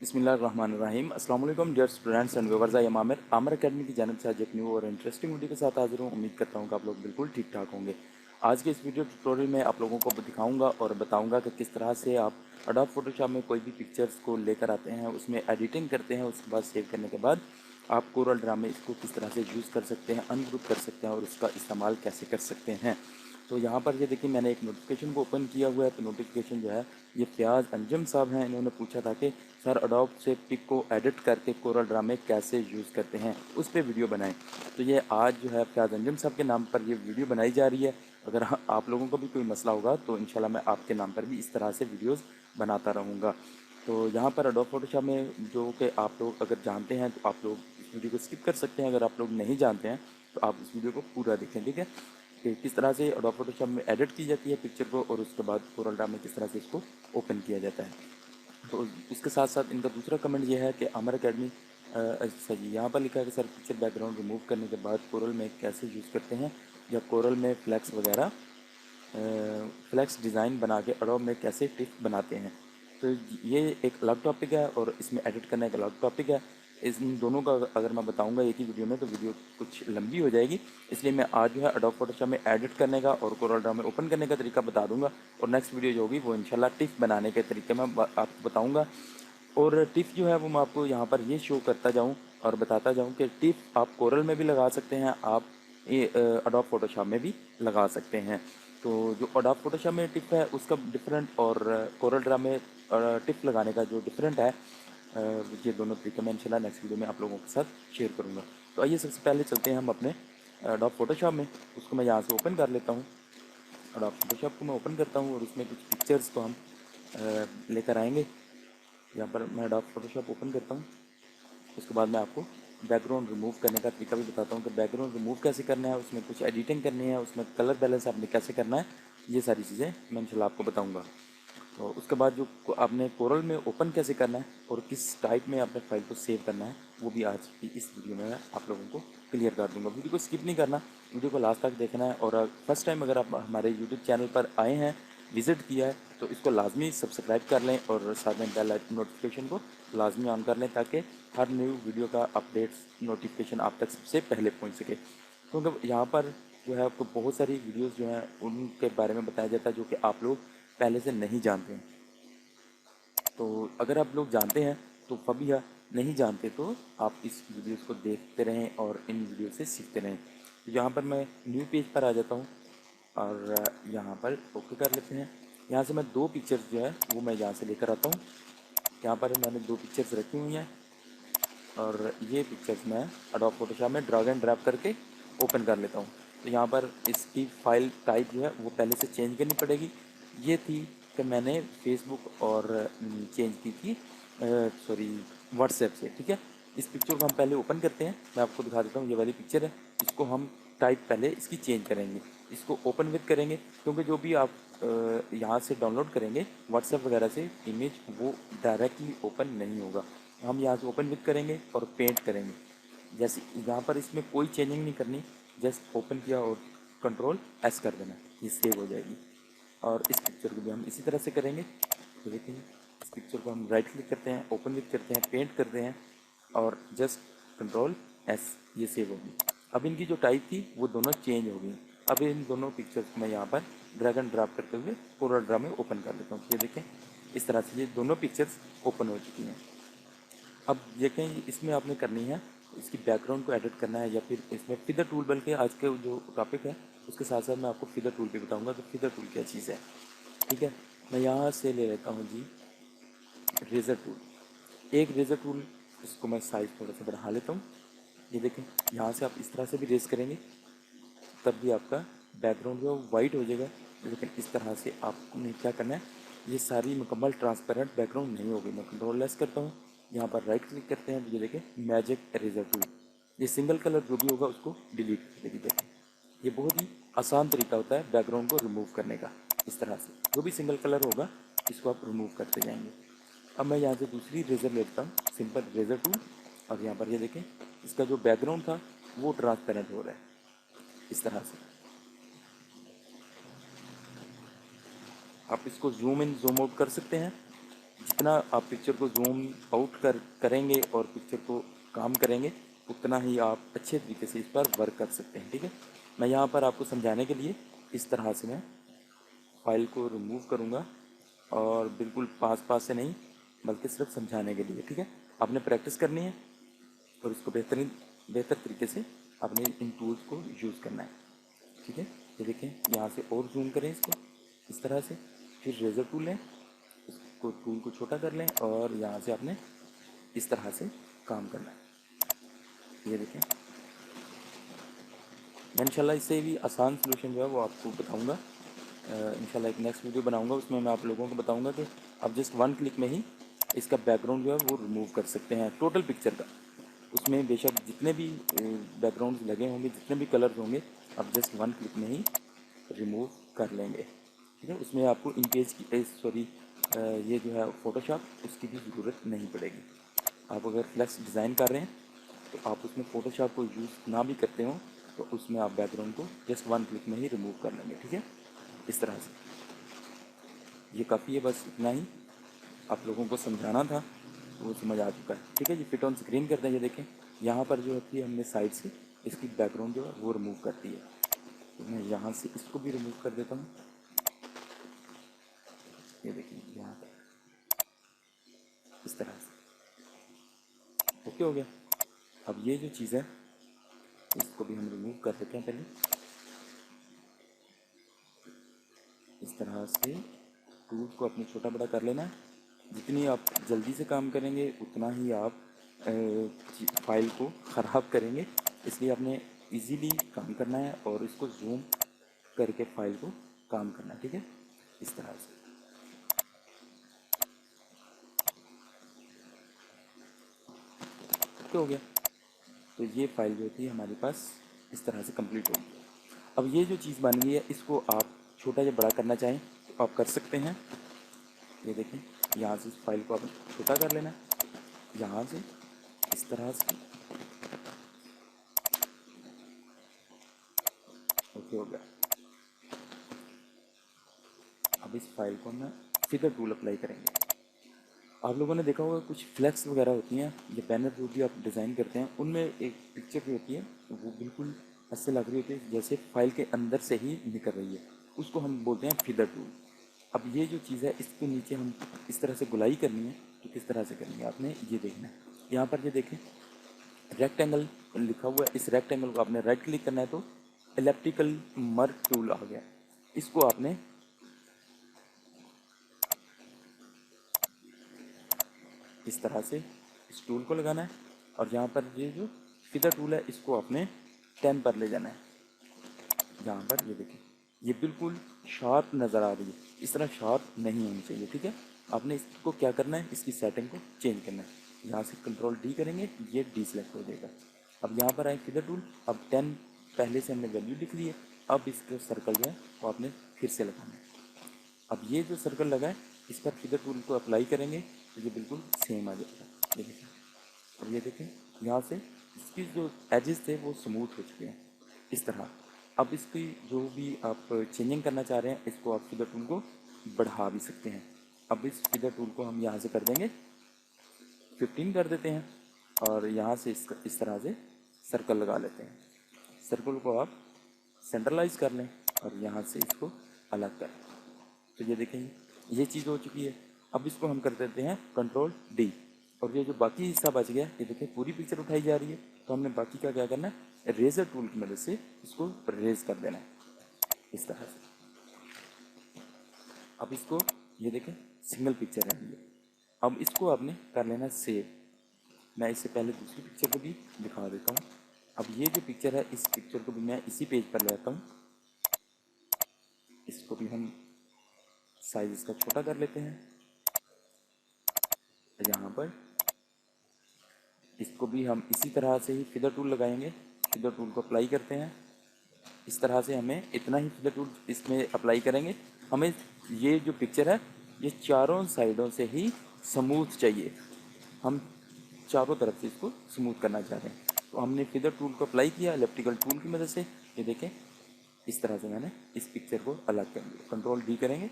बिस्मिल्लाहिर्रहमानिर्रहीम। अस्सलाम वालेकुम dear students and viewers. I am Aamir Academy की जानिब से आज एक न्यू और इंटरेस्टिंग वीडियो के साथ हाजिर हूँ। उम्मीद करता हूँ कि आप लोग बिल्कुल ठीक ठाक होंगे। आज के इस वीडियो ट्यूटोरियल में आप लोगों को दिखाऊंगा और बताऊंगा कि किस तरह से आप अडोब फोटोशॉप में कोई भी पिक्चर्स को लेकर आते हैं, उसमें एडिटिंग करते हैं, उसके बाद सेव करने के बाद आप कोरल ड्रा में इसको किस तरह से यूज़ कर सकते हैं, अनग्रुप कर सकते हैं और उसका इस्तेमाल कैसे कर सकते हैं। तो यहाँ पर ये देखिए, मैंने एक नोटिफिकेशन को ओपन किया हुआ है। तो नोटिफिकेशन जो है ये फ़याज़ अंजुम साहब हैं। इन्होंने पूछा था कि सर अडोब से पिक को एडिट करके कोरल ड्रा में कैसे यूज़ करते हैं, उस पर वीडियो बनाएं। तो ये आज जो है फ़याज़ अंजुम साहब के नाम पर ये वीडियो बनाई जा रही है। अगर आप लोगों को भी कोई मसला होगा तो इंशाल्लाह मैं आपके नाम पर भी इस तरह से वीडियोज़ बनाता रहूँगा। तो यहाँ पर अडोब फोटोशॉप में जो कि आप लोग अगर जानते हैं तो आप लोग इस वीडियो को स्किप कर सकते हैं। अगर आप लोग नहीं जानते हैं तो आप इस वीडियो को पूरा देखें, ठीक है, कि किस तरह से अडोब फोटोशॉप में एडिट की जाती है पिक्चर को और उसके बाद कोरल ड्रा में किस तरह से इसको ओपन किया जाता है। तो इसके साथ साथ इनका दूसरा कमेंट ये है कि अमर अकेडमी अच्छा जी, यहाँ पर लिखा है कि सर पिक्चर बैकग्राउंड रिमूव करने के बाद कोरल में कैसे यूज़ करते हैं, या कोरल में फ्लैक्स वगैरह फ्लैक्स डिज़ाइन बना के अडोब में कैसे टिप बनाते हैं। तो ये एक अलग टॉपिक है और इसमें एडिट करना एक अलग टॉपिक है। इन दोनों का अगर मैं बताऊंगा एक ही वीडियो में तो वीडियो कुछ लंबी हो जाएगी। इसलिए मैं आज जो है अडोब फोटोशॉप में एडिट करने का और कोरल ड्रा में ओपन करने का तरीका बता दूंगा। और नेक्स्ट वीडियो जो होगी वो इंशाल्लाह टिप बनाने के तरीके में आपको बताऊँगा। और टिप जो है वो मैं आपको यहाँ पर ये शो करता जाऊँ और बताता जाऊँ कि टिप आप कोरल में भी लगा सकते हैं, आप ये अडोब फोटोशॉप में भी लगा सकते हैं। तो जो अडोब फोटोशॉप में टिप है उसका डिफरेंट और कोरल ड्रा में टिप लगाने का जो डिफरेंट है, ये दोनों तरीके मैं इंशाल्लाह नेक्स्ट वीडियो में आप लोगों के साथ शेयर करूँगा। तो आइए सबसे पहले चलते हैं हम अपने अडोब फोटोशॉप में। उसको मैं यहाँ से ओपन कर लेता हूँ। अडोब फोटोशॉप को मैं ओपन करता हूँ और उसमें कुछ पिक्चर्स को हम लेकर आएंगे। यहाँ पर मैं अडोब फोटोशॉप ओपन करता हूँ। उसके बाद मैं आपको बैकग्राउंड रिमूव करने का तरीका भी बताता हूँ कि बैकग्राउंड रिमूव कैसे करना है, उसमें कुछ एडिटिंग करनी है, उसमें कलर बैलेंस आपने कैसे करना है, ये सारी चीज़ें मैं इंशाल्लाह आपको बताऊँगा। तो उसके बाद जो आपने कोरल में ओपन कैसे करना है और किस टाइप में आपने फाइल को सेव करना है, वो भी आज की इस वीडियो में मैं आप लोगों को क्लियर कर दूंगा। वीडियो को स्किप नहीं करना, वीडियो को लास्ट तक देखना है। और फर्स्ट टाइम अगर आप हमारे यूट्यूब चैनल पर आए हैं, विज़िट किया है, तो इसको लाजमी सब्सक्राइब कर लें और साथ में बेल आइकन नोटिफिकेशन को लाजमी ऑन कर लें ताकि हर न्यू वीडियो का अपडेट्स नोटिफिकेशन आप तक सबसे पहले पहुँच सके। क्योंकि यहाँ पर जो है आपको बहुत सारी वीडियोज़ जो हैं उनके बारे में बताया जाता है जो कि आप लोग पहले से नहीं जानते हैं। तो अगर आप लोग जानते हैं तो फबिया, नहीं जानते तो आप इस वीडियोस को देखते रहें और इन वीडियो से सीखते रहें। तो यहाँ पर मैं न्यू पेज पर आ जाता हूँ और यहाँ पर ओके कर लेते हैं। यहाँ से मैं दो पिक्चर्स जो है वो मैं यहाँ से लेकर आता हूँ। यहाँ पर मैंने दो पिक्चर्स रखी हुई हैं और ये पिक्चर्स मैं अडोब फोटोशॉप में ड्रैग एंड ड्रॉप करके ओपन कर लेता हूँ। तो यहाँ पर इसकी फ़ाइल टाइप जो है वो पहले से चेंज करनी पड़ेगी। ये थी कि मैंने फेसबुक और चेंज की थी, सॉरी, व्हाट्सएप से, ठीक है। इस पिक्चर को हम पहले ओपन करते हैं, मैं आपको दिखा देता हूँ। ये वाली पिक्चर है, इसको हम टाइप पहले इसकी चेंज करेंगे, इसको ओपन विद करेंगे। क्योंकि जो भी आप यहाँ से डाउनलोड करेंगे व्हाट्सएप वगैरह से इमेज, वो डायरेक्टली ओपन नहीं होगा। हम यहाँ से ओपन विद करेंगे और पेंट करेंगे। जैसे यहाँ पर इसमें कोई चेंजिंग नहीं करनी, जस्ट ओपन किया और कंट्रोल एस कर देना, ये सेव हो जाएगी। और इस पिक्चर को भी हम इसी तरह से करेंगे। तो देखिए, इस पिक्चर को हम राइट क्लिक करते हैं, ओपन विद करते हैं, पेंट करते हैं और जस्ट कंट्रोल एस, ये सेव होगी। अब इनकी जो टाइप थी वो दोनों चेंज हो गई। अब इन दोनों पिक्चर्स को मैं यहाँ पर ड्रैग एंड ड्रॉप करते हुए कोरल ड्रा में ओपन कर लेता हूँ। ये देखें, इस तरह से ये दोनों पिक्चर्स ओपन हो चुकी हैं। अब देखें, इसमें आपने करनी है, इसकी बैकग्राउंड को एडिट करना है या फिर इसमें फिदर टूल, बल्कि आज के जो टॉपिक है उसके साथ साथ मैं आपको फिदर टूल भी बताऊंगा कि फिदर टूल क्या चीज़ है, ठीक है। मैं यहाँ से ले लेता हूँ जी रेज़र टूल। एक रेज़र टूल, इसको मैं साइज़ थोड़ा सा बढ़ा लेता हूँ। ये देखें, यहाँ से आप इस तरह से भी रेस करेंगे तब भी आपका बैकग्राउंड जो है वाइट हो जाएगा। लेकिन इस तरह से आपको क्या करना है, ये सारी मुकम्मल ट्रांसपेरेंट बैकग्राउंड नहीं होगी। मैं कंट्रोल लेस करता हूँ, यहाँ पर राइट क्लिक करते हैं, तो ये देखें मैजिक इरेजर टूल, ये सिंगल कलर जो भी होगा उसको डिलीट कर देगी। देखें, ये बहुत ही आसान तरीका होता है बैकग्राउंड को रिमूव करने का। इस तरह से जो भी सिंगल कलर होगा इसको आप रिमूव करते जाएंगे। अब मैं यहाँ से दूसरी रेज़र लेता हूँ, सिंपल रेज़र टूल, और यहाँ पर ये देखें इसका जो बैकग्राउंड था वो ट्रांसपेरेंट हो रहा है इस तरह से। आप इसको जूम इन जूम आउट कर सकते हैं जितना आप पिक्चर को जूम आउट करेंगे और पिक्चर को काम करेंगे, उतना ही आप अच्छे तरीके से इस पर वर्क कर सकते हैं। ठीक है, मैं यहाँ पर आपको समझाने के लिए इस तरह से मैं फाइल को रिमूव करूँगा, और बिल्कुल पास पास से नहीं, बल्कि सिर्फ समझाने के लिए। ठीक है, आपने प्रैक्टिस करनी है और इसको बेहतर तरीके से आपने इन टूल्स को यूज़ करना है। ठीक है, ये देखें, यहाँ से और जूम करें इसको इस तरह से, फिर रेज़र टूल लें, इसको टूल को छोटा कर लें और यहाँ से आपने इस तरह से काम करना है। ये देखें, मैं इंशाल्लाह इससे भी आसान सलूशन जो है वो आपको बताऊँगा। इंशाल्लाह एक नेक्स्ट वीडियो बनाऊँगा, उसमें मैं आप लोगों को बताऊँगा कि आप जस्ट 1 क्लिक में ही इसका बैकग्राउंड जो है वो रिमूव कर सकते हैं, टोटल पिक्चर का। उसमें बेशक जितने भी बैकग्राउंड्स लगे होंगे, जितने भी कलर्स होंगे, आप जस्ट 1 क्लिक में ही रिमूव कर लेंगे। ठीक है, उसमें आपको इनकेस की ये जो है फ़ोटोशॉप, उसकी भी ज़रूरत नहीं पड़ेगी। आप अगर फ्लैक्स डिज़ाइन कर रहे हैं तो आप उसमें फ़ोटोशॉप को यूज़ ना भी करते हो, तो उसमें आप बैकग्राउंड को जस्ट 1 क्लिक में ही रिमूव कर लेंगे। ठीक है, इस तरह से। ये काफ़ी है, बस इतना ही आप लोगों को समझाना था, वो समझ आ चुका है। ठीक है जी, फिट ऑन स्क्रीन करते हैं। ये देखें, यहाँ पर जो होती है हमने साइड से इसकी बैकग्राउंड जो है वो रिमूव कर दी है। तो मैं यहाँ से इसको भी रिमूव कर देता हूँ। ये देखिए, यहाँ पर इस तरह से ओके हो गया। अब ये जो चीज़ है इसको भी हम रिमूव कर देते हैं। पहले इस तरह से टूल को अपने छोटा बड़ा कर लेना है। जितनी आप जल्दी से काम करेंगे उतना ही आप फाइल को ख़राब करेंगे, इसलिए आपने इजीली काम करना है और इसको जूम करके फाइल को काम करना है। ठीक है, इस तरह से तो हो गया। तो ये फाइल जो होती है हमारे पास इस तरह से कंप्लीट होगी। अब ये जो चीज़ बन गई है, इसको आप छोटा या बड़ा करना चाहें तो आप कर सकते हैं। ये देखें, यहाँ से इस फाइल को आप छोटा कर लेना है, यहाँ से इस तरह से ओके हो गया। अब इस फाइल को हम फिगर टूल अप्लाई करेंगे। आप लोगों ने देखा होगा कुछ फ्लैक्स वगैरह होती हैं, ये बैनर जो भी आप डिज़ाइन करते हैं, उनमें एक पिक्चर जो होती है वो बिल्कुल ऐसे लग रही होती है जैसे फाइल के अंदर से ही निकल रही है, उसको हम बोलते हैं फिगर टूल। अब ये जो चीज़ है इसके नीचे हम इस तरह से गुलाई करनी है, तो किस तरह से करनी है आपने ये देखना है। यहाँ पर ये देखें, रेक्टेंगल लिखा हुआ है, इस रेक्टेंगल को आपने राइट क्लिक करना है तो इलेप्टिकल मर्ज टूल आ गया। इसको आपने इस तरह से इस टूल को लगाना है, और यहाँ पर ये जो फिदर टूल है इसको आपने 10 पर ले जाना है। यहाँ पर ये देखिए, ये बिल्कुल शार्प नज़र आ रही है, इस तरह शार्प नहीं होनी चाहिए। ठीक है, आपने इसको क्या करना है, इसकी सेटिंग को चेंज करना है। यहाँ से कंट्रोल डी करेंगे, ये डी सेलेक्ट हो जाएगा। अब यहाँ पर आए फिदर टूल, अब 10 पहले से हमने वैल्यू लिख ली है। अब इसका सर्कल जो है वो आपने फिर से लगाना है। अब ये जो सर्कल लगा है इस पर फिगर टूल को अप्लाई करेंगे तो ये बिल्कुल सेम आ जाएगा। ये देखें, और ये देखें, यहाँ से इसकी जो एजेस थे वो स्मूथ हो चुके हैं इस तरह। अब इसकी जो भी आप चेंजिंग करना चाह रहे हैं, इसको आप फिगर टूल को बढ़ा भी सकते हैं। अब इस फिगर टूल को हम यहाँ से कर देंगे 15 कर देते हैं, और यहाँ से इस तरह से सर्कल लगा लेते हैं। सर्कल को आप सेंट्रलाइज कर लें और यहाँ से इसको अलग करें। तो ये देखें, ये चीज़ हो चुकी है। अब इसको हम कर देते हैं कंट्रोल डी, और ये जो बाकी हिस्सा बच गया, ये देखें पूरी पिक्चर उठाई जा रही है। तो हमने बाकी का क्या करना है, रेजर टूल की मदद से इसको रेज कर देना है इस तरह से। अब इसको ये देखें, सिंगल पिक्चर है ये। अब इसको आपने कर लेना सेव। मैं इससे पहले दूसरी पिक्चर को भी दिखा देता हूँ। अब ये जो पिक्चर है, इस पिक्चर को भी मैं इसी पेज पर ले आता हूँ। इसको भी हम साइज इसका छोटा कर लेते हैं। यहाँ पर इसको भी हम इसी तरह से ही फिदर टूल लगाएंगे। फिदर टूल को अप्लाई करते हैं इस तरह से, हमें इतना ही फिदर टूल इसमें अप्लाई करेंगे। हमें ये जो पिक्चर है ये चारों साइडों से ही स्मूथ चाहिए, हम चारों तरफ से इसको स्मूथ करना चाह रहे हैं। तो हमने फिदर टूल को अप्लाई किया इलेक्ट्रिकल टूल की मदद से। ये देखें, इस तरह से मैंने इस पिक्चर को अलग कर दिया। कंट्रोल डी करेंगे,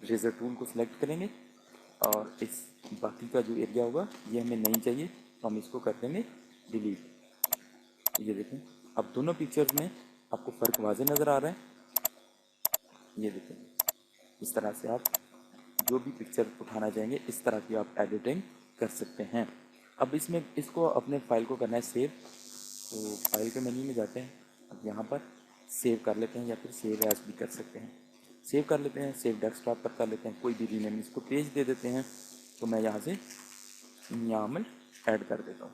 रेजर टूल को सिलेक्ट करेंगे, और इस बाकी का जो एरिया होगा ये हमें नहीं चाहिए, तो हम इसको कर देंगे डिलीट। ये देखें, अब दोनों पिक्चर्स में आपको फ़र्क वाज़े नज़र आ रहा है। ये देखें, इस तरह से आप जो भी पिक्चर उठाना चाहेंगे इस तरह की आप एडिटिंग कर सकते हैं। अब इसमें इसको अपने फाइल को करना है सेव, तो फाइल के मेन्यू में जाते हैं, अब यहाँ पर सेव कर लेते हैं या फिर सेव एज भी कर सकते हैं। सेव कर लेते हैं, सेव डेस्कटॉप पर कर लेते हैं, कोई भी रीनेम इसको पेज दे देते हैं। तो मैं यहाँ से यामल ऐड कर देता हूँ।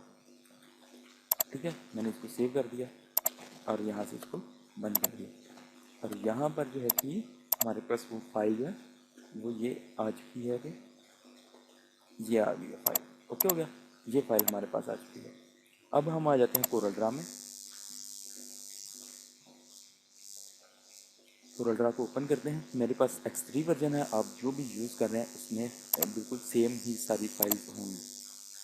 ठीक है, मैंने इसको सेव कर दिया और यहाँ से इसको बंद कर दिया। और यहाँ पर जो है कि हमारे पास वो फाइल है वो ये आ चुकी है कि ये आ गई है फाइल। ओके हो गया, ये फाइल हमारे पास आ चुकी है। अब हम आ जाते हैं कोरल ड्रा में। कोरल ड्रा को ओपन करते हैं। मेरे पास X3 वर्जन है, आप जो भी यूज़ कर रहे हैं उसमें बिल्कुल सेम ही सारी फाइल्स होंगी।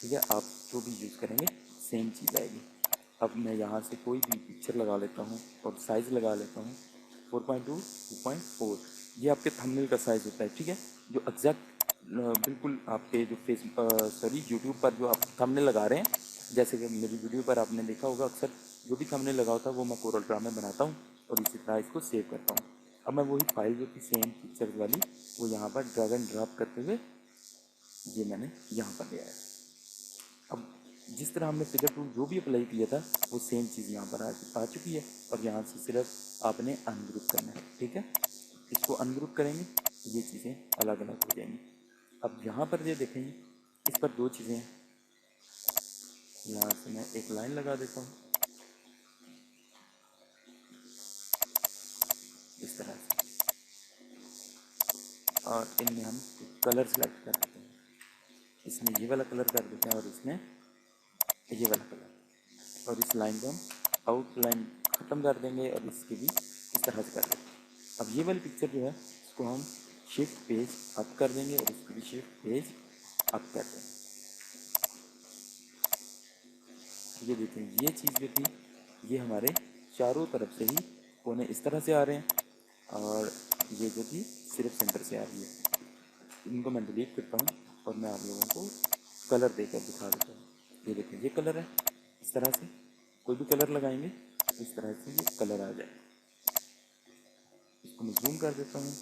ठीक है, आप जो भी यूज़ करेंगे सेम चीज़ आएगी। अब मैं यहाँ से कोई भी पिक्चर लगा लेता हूँ और साइज़ लगा लेता हूँ 4.2 2.4। ये आपके थंबनेल का साइज़ होता है। ठीक है, जो एग्जैक्ट बिल्कुल आपके जो यूट्यूब पर जो आप थंबनेल लगा रहे हैं, जैसे कि मेरी वीडियो पर आपने देखा होगा अक्सर जो भी थंबनेल लगा होता है वो मैं कोरल ड्रा में बनाता हूँ और इसी तरह इसको सेव करता हूँ। अब मैं वही फाइल जो थी सेम पिक्चर्स वाली वो यहाँ पर ड्रैग एंड ड्रॉप करते हुए ये मैंने यहाँ पर ले आया। अब जिस तरह हमने फिगर टूल जो भी अप्लाई किया था वो सेम चीज़ यहाँ पर आ चुकी है और यहाँ से सिर्फ आपने अनग्रुप करना है। ठीक है, इसको अनग्रुप करेंगे तो ये चीज़ें अलग अलग हो जाएंगी। अब यहाँ पर ये देखेंगे, इस पर दो चीज़ें हैं। यहाँ से मैं एक लाइन लगा देता हूँ इस तरह से, और इनमें हम कलर सेलेक्ट कर देते हैं। इसमें ये वाला कलर कर देते हैं और इसमें ये वाला कलर, और इस लाइन को हम आउटलाइन ख़त्म कर देंगे और इसकी भी इस तरह से कर देंगे। अब ये वाली पिक्चर जो है इसको हम शिफ्ट पेज अप कर देंगे और इसको भी शिफ्ट पेज अप कर देंगे। ये देखें, ये चीज़ जो थी ये हमारे चारों तरफ से ही कोने इस तरह से आ रहे हैं और ये जो थी सिर्फ सेंटर से आ रही है। इनको मैं डिलीट करता हूँ और मैं आप लोगों को कलर देकर दिखा देता हूँ। ये देखें, ये कलर है, इस तरह से कोई भी कलर लगाएंगे इस तरह से ये कलर आ जाए। इसको मैं जूम कर देता हूँ।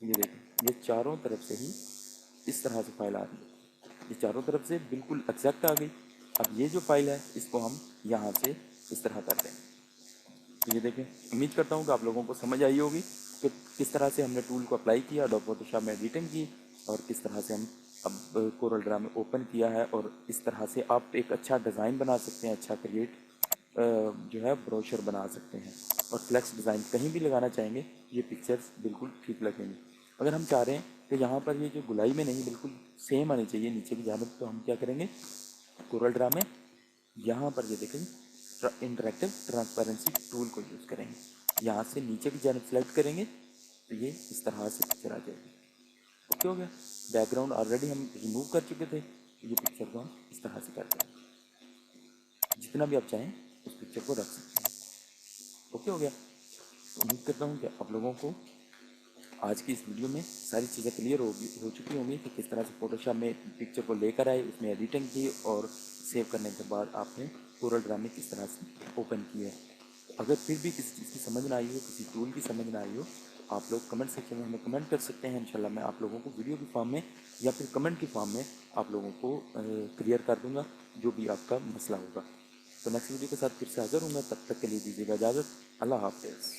ये देखें, ये चारों तरफ से ही इस तरह से फाइल आ रही है, ये चारों तरफ से बिल्कुल एग्जैक्ट आ गई। अब ये जो फाइल है इसको हम यहाँ से इस तरह कर देंगे। तो ये देखें, उम्मीद करता हूँ कि आप लोगों को समझ आई होगी कि किस तरह से हमने टूल को अप्लाई किया, एडोब फोटोशॉप में एडिटिंग की और किस तरह से हम अब कोरल ड्रा में ओपन किया है। और इस तरह से आप एक अच्छा डिज़ाइन बना सकते हैं, अच्छा क्रिएट जो है ब्रोशर बना सकते हैं। और फ्लेक्स डिज़ाइन कहीं भी लगाना चाहेंगे ये पिक्चर्स बिल्कुल ठीक लगेंगे। अगर हम चाह रहे हैं कि यहाँ पर ये जो गुलाई में नहीं बिल्कुल सेम आनी चाहिए नीचे की जानिब, तो हम क्या करेंगे, कोरल ड्रा में यहाँ पर ये देखें इंटरेक्टिव ट्रांसपेरेंसी टूल को यूज़ करेंगे। यहाँ से नीचे की जानिब सेलेक्ट करेंगे तो ये इस तरह से पिक्चर आ जाएगी। ओके हो गया, बैकग्राउंड ऑलरेडी हम रिमूव कर चुके थे, ये पिक्चर को हम इस तरह से कर देंगे। जितना भी आप चाहें उस पिक्चर को रख सकते हैं। ओके हो गया, तो उम्मीद करता हूँ कि आप लोगों को आज की इस वीडियो में सारी चीज़ें क्लियर हो चुकी होंगी कि किस तरह से फोटोशॉप में पिक्चर को लेकर आए, उसमें एडिटिंग की और सेव करने के बाद आपने कोरल ड्रा में किस तरह से ओपन किया है। तो अगर फिर भी किसी चीज़ की समझ ना आई हो, किसी टूल की समझ ना आई हो, आप लोग कमेंट सेक्शन में हमें कमेंट कर सकते हैं। इंशाल्लाह मैं आप लोगों को वीडियो की फॉर्म में या फिर कमेंट की फॉर्म में आप लोगों को क्लियर कर दूँगा जो भी आपका मसला होगा। तो नेक्स्ट वीडियो के साथ फिर से हाज़िर हूँगा, तब तक के लिए दीजिएगा इजाज़त। अल्लाह हाफ़िज़।